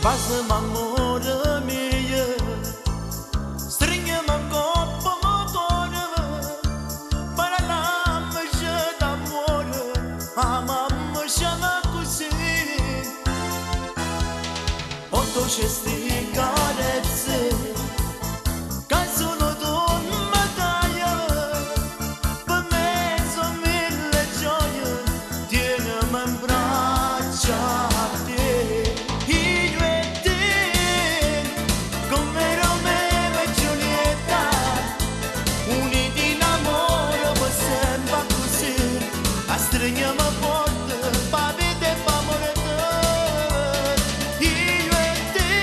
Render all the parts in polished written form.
Bază-mă, moră mie, stringe-mă, copă, motoră, para la-mă și d'amoră, amam-mă și-mă cusin. Oto și sticarețe, ca sono d'una taia, pe mezzo mille gioie, tieni-mă în braccia te. Io e te, come Romeo e Giulietta, uniti in amore, ma sembra così, a stringiamo forte, pa vita e pa morte. Io e te,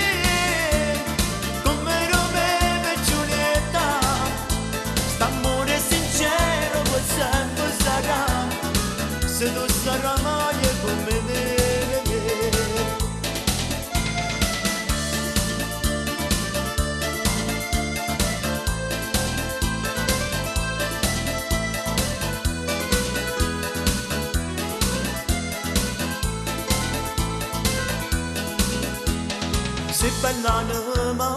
come Romeo e Giulietta, st'amore sincero, ma sempre sarà, se tu sarai mai come me. Se bella ma